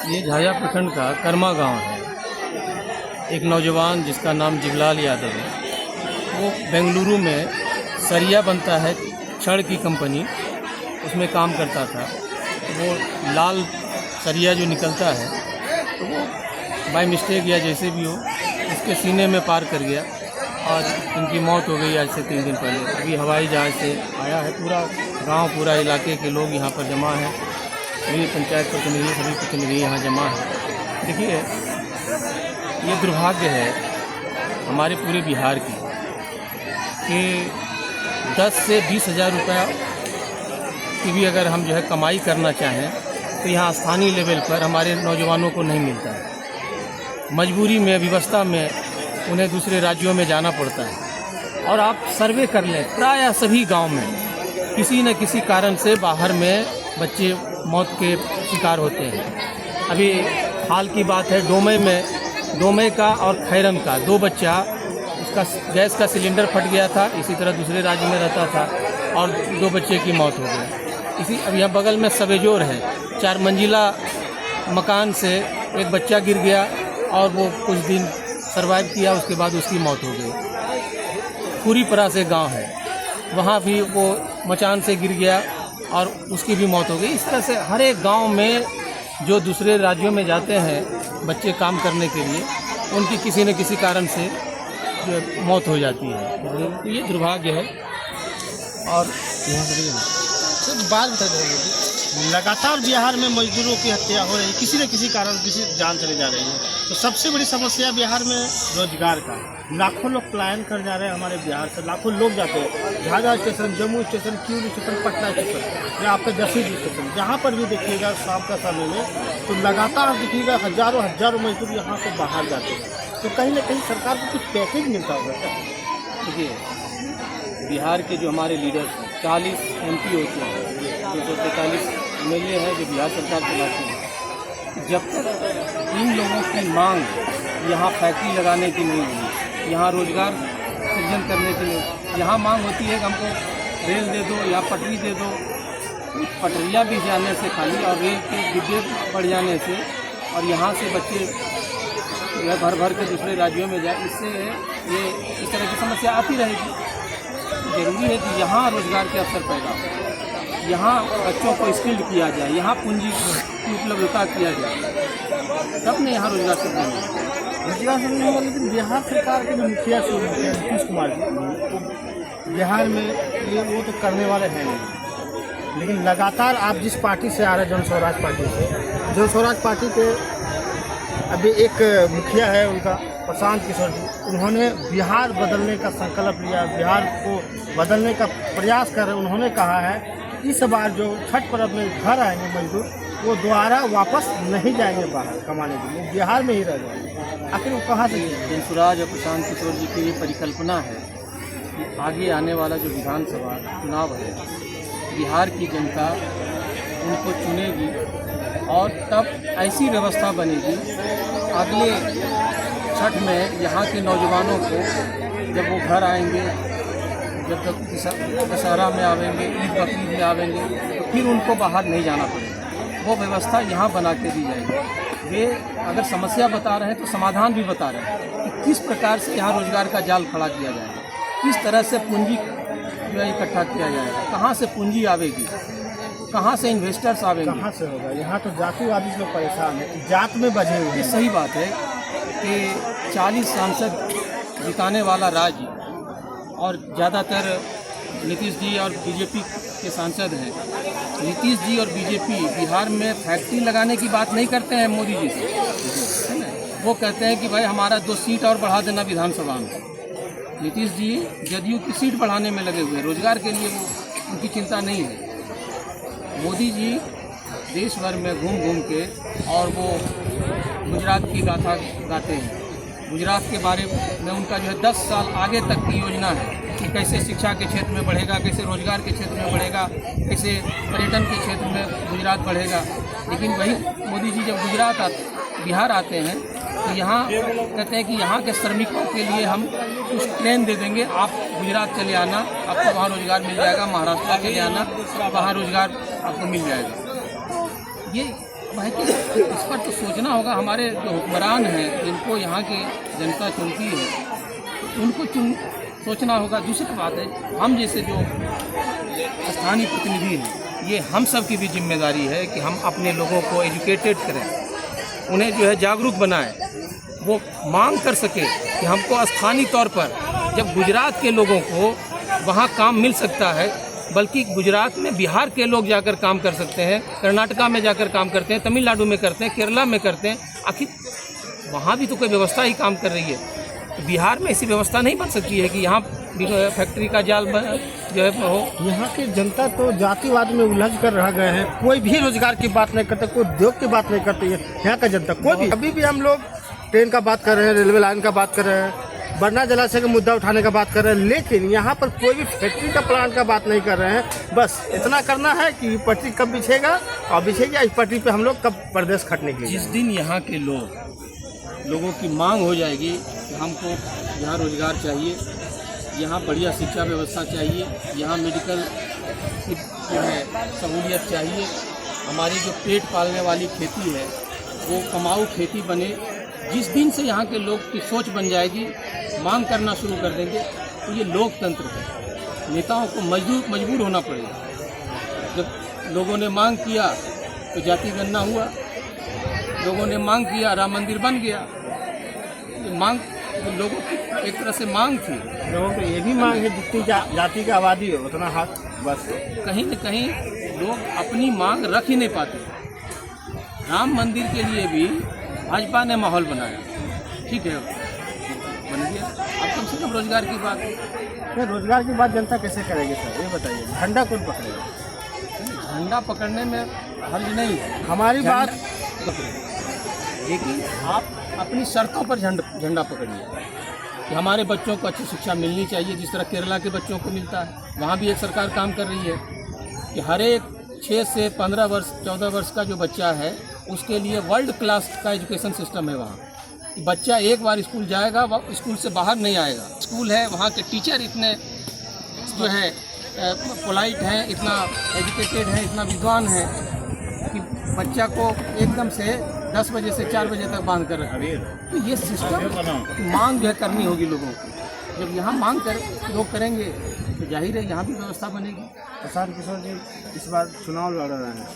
ये झाझा प्रखंड का कर्मा गांव है। एक नौजवान जिसका नाम जिवलाल यादव है, वो बेंगलुरु में सरिया बनता है, छड़ की कंपनी, उसमें काम करता था। वो लाल सरिया जो निकलता है तो वो बाय मिस्टेक या जैसे भी हो उसके सीने में पार कर गया और उनकी मौत हो गई आज से 3 दिन पहले। अभी हवाई जहाज़ से आया है। पूरा गांव, पूरा इलाके के लोग यहाँ पर जमा हैं। सभी पंचायत प्रतिनिधि, सभी प्रतिनिधि यहाँ जमा है। देखिए, ये दुर्भाग्य है हमारे पूरे बिहार की कि 10 से 20 हज़ार रुपया की भी अगर हम जो है कमाई करना चाहें तो यहाँ स्थानीय लेवल पर हमारे नौजवानों को नहीं मिलता है। मजबूरी में, व्यवस्था में उन्हें दूसरे राज्यों में जाना पड़ता है। और आप सर्वे कर लें, प्रायः सभी गांव में किसी न किसी कारण से बाहर में बच्चे मौत के शिकार होते हैं। अभी हाल की बात है, डोमई का और खैरम का 2 बच्चा, उसका गैस का सिलेंडर फट गया था, इसी तरह दूसरे राज्य में रहता था और 2 बच्चे की मौत हो गई। इसी अब यहाँ बगल में सवेजोर है, 4 मंजिला मकान से एक बच्चा गिर गया और वो कुछ दिन सर्वाइव किया, उसके बाद उसकी मौत हो गई। पूरीपरा से गांव है, वहाँ भी वो मचान से गिर गया और उसकी भी मौत हो गई। इस तरह से हर एक गांव में जो दूसरे राज्यों में जाते हैं बच्चे काम करने के लिए, उनकी किसी न किसी कारण से मौत हो जाती है। तो ये दुर्भाग्य है। और सर बात बता देंगे, लगातार बिहार में मजदूरों की हत्या हो रही है, किसी न किसी कारण किसी जान चली जा रही है। तो सबसे बड़ी समस्या बिहार में रोजगार का, लाखों लोग पलायन कर जा रहे हैं हमारे बिहार से, लाखों लोग जाते हैं Jhajha station, Jammu station, Kiul station, Patna station या आपका जसीड स्टेशन, जहाँ पर भी देखिएगा शाम का समय में तो लगातार देखिएगा हजारों मजदूर यहाँ से बाहर जाते हैं। तो कहीं ना कहीं सरकार को कुछ पैकेज मिलता होगा क्या? देखिए, बिहार के जो हमारे लीडर्स हैं, 40 MP होते हैं, 243 MLA है जो बिहार सरकार चलाते हैं। जब तक इन लोगों की मांग यहाँ फैक्ट्री लगाने की नहीं हुई, यहाँ रोजगार सृजन करने के लिए, यहाँ मांग होती है कि हमको रेल दे दो या पटरी दे दो। पटरियाँ भी जाने से खाली और रेल के डिब्बे बढ़ जाने से और यहाँ से बच्चे भर भर के दूसरे राज्यों में जाए, इससे ये इस तरह की समस्या आती रहेगी। ज़रूरी है कि यहाँ रोजगार के अवसर पैदा हो, यहाँ बच्चों को स्किल्ड किया जाए, यहाँ पूंजी की उपलब्धता किया जाए, तब ने यहाँ रोजगार से रोजगार से नहीं होगा। लेकिन बिहार सरकार के जो मुखिया नीतीश कुमार जी, तो बिहार में ये वो तो करने वाले हैं नहीं। लेकिन लगातार आप जिस पार्टी से आ रहे हैं, जन स्वराज पार्टी से, जन स्वराज पार्टी के अभी एक मुखिया है उनका प्रशांत किशोर जी, उन्होंने बिहार बदलने का संकल्प लिया, बिहार को बदलने का प्रयास कर रहे। उन्होंने कहा है इस बार जो छठ पर्व में घर आएंगे मजदूर, वो दोबारा वापस नहीं जाएंगे बाहर कमाने के लिए, बिहार में ही रह जाएंगे। आखिर वो कहाँ से? जनसुराज और प्रशांत किशोर जी की ये परिकल्पना है कि आगे आने वाला जो विधानसभा चुनाव है, बिहार की जनता उनको चुनेगी और तब ऐसी व्यवस्था बनेगी अगले छठ में यहाँ के नौजवानों को, जब वो घर आएंगे, जब तक दशहरा में आवेंगे, ईद बकरीद में आवेंगे, तो फिर उनको बाहर नहीं जाना पड़ेगा। वो व्यवस्था यहाँ बना के दी जाएगी। वे अगर समस्या बता रहे हैं तो समाधान भी बता रहे हैं कि किस प्रकार से यहाँ रोजगार का जाल खड़ा किया जाएगा, किस तरह से पूंजी इकट्ठा किया जाएगा, कहाँ से पूंजी आवेगी, कहाँ से इन्वेस्टर्स आवेंगे, कहाँ से होगा। यहाँ तो जातिवादी लोग परेशान है, जात में बजे हुए। ये सही बात है कि 40 सांसद जिताने वाला राज्य और ज़्यादातर नीतीश जी और बीजेपी के सांसद हैं। नीतीश जी और बीजेपी बिहार में फैक्ट्री लगाने की बात नहीं करते हैं मोदी जी से, है ना। वो कहते हैं कि भाई हमारा 2 सीट और बढ़ा देना विधानसभा में। नीतीश जी जदयू की सीट बढ़ाने में लगे हुए हैं, रोजगार के लिए वो उनकी चिंता नहीं है। मोदी जी देश भर में घूम घूम के और वो गुजरात की गाथा गाते हैं। गुजरात के बारे में उनका जो है 10 साल आगे तक की योजना है कि कैसे शिक्षा के क्षेत्र में बढ़ेगा, कैसे रोजगार के क्षेत्र में बढ़ेगा, कैसे पर्यटन के क्षेत्र में गुजरात बढ़ेगा। लेकिन वही मोदी जी जब बिहार आते हैं तो यहाँ कहते हैं कि यहाँ के श्रमिकों के लिए हम कुछ ट्रेन दे देंगे, आप गुजरात चले आना, आपको वहाँ रोजगार मिल जाएगा, महाराष्ट्र चले आना, वहाँ रोजगार आपको मिल जाएगा। ये है कि इस पर तो सोचना होगा। हमारे जो हुक्मरान हैं, जिनको यहाँ की जनता चुनती है, उनको सोचना होगा। दूसरी बात है, हम जैसे जो स्थानीय प्रतिनिधि हैं, ये हम सब की भी जिम्मेदारी है कि हम अपने लोगों को एजुकेटेड करें, उन्हें जो है जागरूक बनाएं, वो मांग कर सके कि हमको स्थानीय तौर पर, जब गुजरात के लोगों को वहाँ काम मिल सकता है, बल्कि गुजरात में बिहार के लोग जाकर काम कर सकते हैं, कर्नाटका में जाकर काम करते हैं, तमिलनाडु में करते हैं, केरला में करते हैं, आखिर वहाँ भी तो कोई व्यवस्था ही काम कर रही है। तो बिहार में ऐसी व्यवस्था नहीं बन सकती है कि यहाँ भी फैक्ट्री का जाल जो है हो। यहाँ की जनता तो जातिवाद में उलझ कर रह गए हैं, कोई भी रोजगार की बात नहीं करते, कोई उद्योग की बात नहीं करती है यहाँ का जनता कोई भी। अभी भी हम लोग ट्रेन का बात कर रहे हैं, रेलवे लाइन का बात कर रहे हैं, बरना जलाशय का मुद्दा उठाने का बात कर रहे हैं, लेकिन यहाँ पर कोई भी फैक्ट्री का प्लांट का बात नहीं कर रहे हैं। बस इतना करना है कि पटरी कब बिछेगा और बिछेगी, इस पटरी पे हम लोग कब प्रदेश खटने के लिए। जिस दिन यहाँ के लोगों की मांग हो जाएगी कि हमको यहाँ रोजगार चाहिए, यहाँ बढ़िया शिक्षा व्यवस्था चाहिए, यहाँ मेडिकल की जो है सहूलियत चाहिए, हमारी जो पेट पालने वाली खेती है वो कमाऊ खेती बने, जिस दिन से यहाँ के लोग की सोच बन जाएगी, मांग करना शुरू कर देंगे, तो ये लोकतंत्र है। नेताओं को मजबूर होना पड़ेगा। जब लोगों ने मांग किया तो जाति गणना हुआ, लोगों ने मांग किया राम मंदिर बन गया। ये मांग लोगों की एक तरह से मांग थी। लोगों को ये भी मांग है जितनी जाति की आबादी हो उतना हक। बस कहीं न कहीं लोग अपनी मांग रख ही नहीं पाते। राम मंदिर के लिए भी भाजपा ने माहौल बनाया, ठीक है, बन गया। अब कम से कम रोजगार की बात है। रोजगार की बात जनता कैसे करेगी सर, ये बताइए। झंडा कौन पकड़ेगा? झंडा पकड़ने में हर्ज नहीं है, हमारी बात, लेकिन आप अपनी शर्तों पर झंडा पकड़िए कि हमारे बच्चों को अच्छी शिक्षा मिलनी चाहिए, जिस तरह केरला के बच्चों को मिलता है। वहाँ भी एक सरकार काम कर रही है कि हर एक 6 से 15 वर्ष 14 वर्ष का जो बच्चा है उसके लिए वर्ल्ड क्लास का एजुकेशन सिस्टम है। वहाँ बच्चा एक बार स्कूल जाएगा, वह स्कूल से बाहर नहीं आएगा। स्कूल है, वहाँ के टीचर इतने जो है पोलाइट हैं, इतना एजुकेटेड हैं, इतना विद्वान हैं कि बच्चा को एकदम से 10 बजे से 4 बजे तक बांध कर रखें। तो ये सिस्टम मांग जो है करनी होगी लोगों को। जब यहाँ मांग लोग करेंगे तो जाहिर है यहाँ भी व्यवस्था बनेगी। प्रशांत किशोर जी इस बार चुनाव लड़ रहे हैं,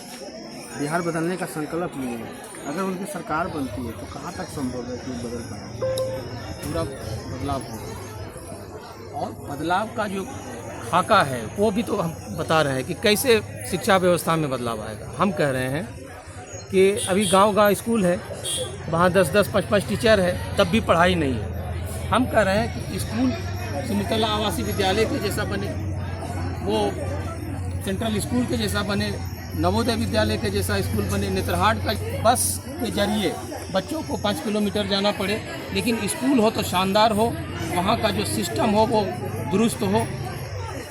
बिहार बदलने का संकल्प लिए हैं। अगर उनकी सरकार बनती है तो कहाँ तक संभव है कि बदल पाए? पूरा बदलाव होगा, और बदलाव का जो खाका है वो भी तो हम बता रहे हैं कि कैसे शिक्षा व्यवस्था में बदलाव आएगा। हम कह रहे हैं कि अभी गांव-गांव स्कूल है, वहाँ 10-10, 5-5 टीचर है, तब भी पढ़ाई नहीं है। हम कह रहे हैं कि स्कूल सिमुतला आवासीय विद्यालय के जैसा बने, वो सेंट्रल स्कूल के जैसा बने, नवोदय विद्यालय के जैसा स्कूल बने। नेत्रहाट का बस के जरिए बच्चों को 5 किलोमीटर जाना पड़े, लेकिन स्कूल हो तो शानदार हो, वहाँ का जो सिस्टम हो वो दुरुस्त हो।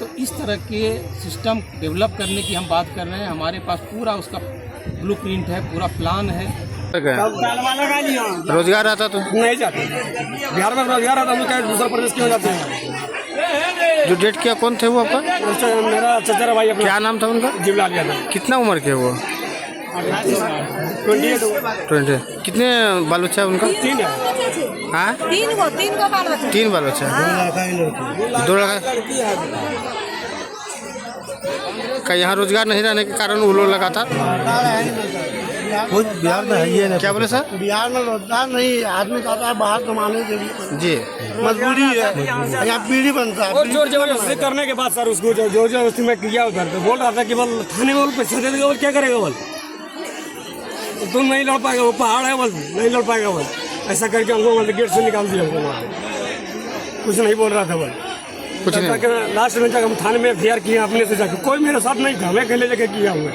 तो इस तरह के सिस्टम डेवलप करने की हम बात कर रहे हैं। हमारे पास पूरा उसका ब्लूप्रिंट है, पूरा प्लान है। रोजगार आता तो नहीं जाते, बिहार में रोजगार आता है, दूसरा प्रदेश क्यों जाते हैं? जो डेट किया कौन थे वो आपका? मेरा चचेरा भाई, क्या नाम था उनका? जिवलाल यादव। कितना उम्र के वो? 20। कितने बाल बच्चा है उनका? 3 है। हाँ, 3 को बाल बच्चा। 3 बाल बच्चा है। 2 लड़का का यहाँ रोजगार नहीं रहने के कारण वो लोग लगातार बिहार में है ये नहीं। क्या बोले सर? बिहार में रोजगार नहीं, आदमी जाता है बाहर कमाने के लिए जी, मजबूरी है, यहाँ पीढ़ी बनता है। और जोर जबरदस्ती करने के बाद सर उसको जोर जबरदस्ती में किया उधर पे बोल रहा था कि बोल थाने में पैसे दे देगा, बोल क्या करेगा, बोल तुम नहीं लड़ पाएगा, वो पहाड़ है, बोल नहीं लड़ पाएगा, बोल ऐसा करके हमको बोल गेट से निकाल दिया हमको। कुछ नहीं बोल रहा था, बोल कुछ नहीं। लास्ट में जाकर हम थाने में एफआईआर किया अपने से जाकर, कोई मेरे साथ नहीं था, मैं अकेले जाकर किया हुआ।